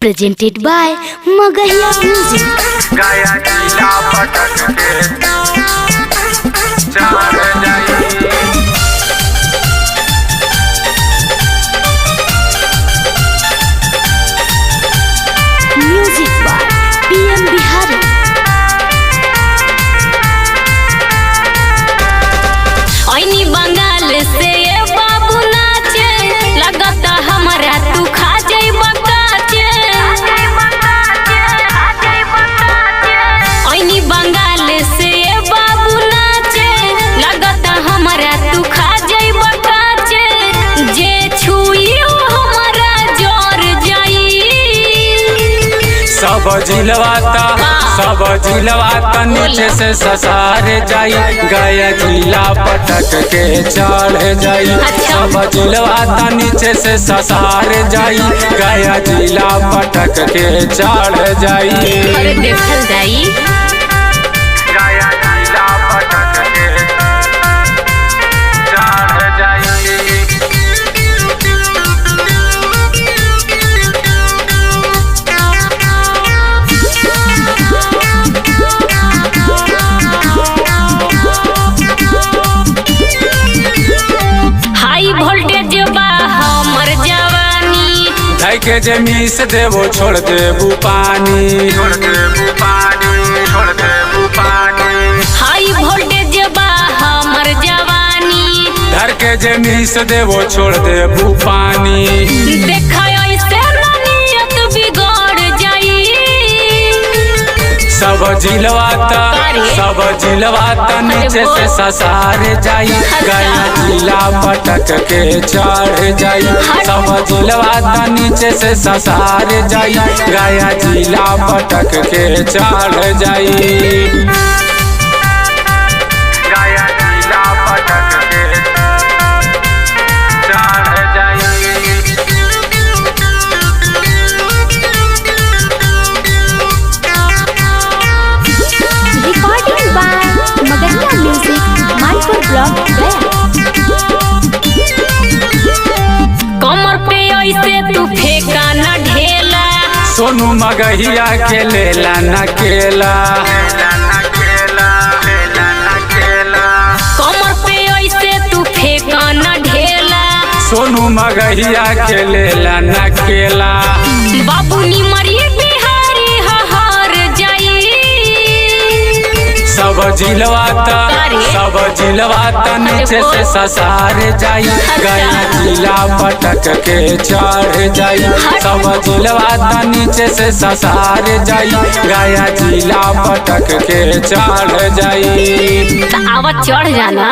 Presented by Magahia Music. गया जिला पटक के चार जाई Music by PM Bihari. ओइनी बंगाल से ये बाबू नाचे लगता हमारा तू खा जाइबा काचे। ओइनी बंगाल से ये बाबू नाचे लगता हमारा तू खा जाइबा काचे। जे छुइयो हमारा जोर जाई सब जिलवाता नीचे से ससार जाई गया जिला पटक के चढ़ जाई। सब जिलवाता नीचे से ससार जाई गया जिला पटक के चढ़ जाई। अरे देखल जाई गया जिला पटक के चढ़ जाई। हाई वोल्टेज बा हमर जवानी धैके जे मिस देवो छोड़ देबू पानी छोड़ देबू पानी छोड़ देबू पानी। हाई वोल्टेज बा हमर जवानी धर के जे मिस देवो छोड़ देबू पानी। देखा ऐसे नियत बिगड़ जाई सब जिलवाता नीचे से ससार जाई गया जिला पटक के चढ़ जाई। सब जिलवाता नीचे से ससार जाई गया जिला पटक के चढ़ जाई। गया जिला पटक के चढ़ जाई। Recording by Magahia Music, Manpur Block, Gaya. कमर पे ऐसे तू फेंका न ढेला सोनू मगहिया के लेला न केला। कमर पे ऐसे तू फेंका न ढेला सोनू मगहिया के लेला न केला। बाबू नी मरी बिहारी हार जाई सब जिलवाता नीचे से ससार जाई गया जिला पटक के चढ़ जाई। सब जिलवाता नीचे से ससार जाई गया जिला पटक के चढ़ जाई। आवाज चढ़ जाना।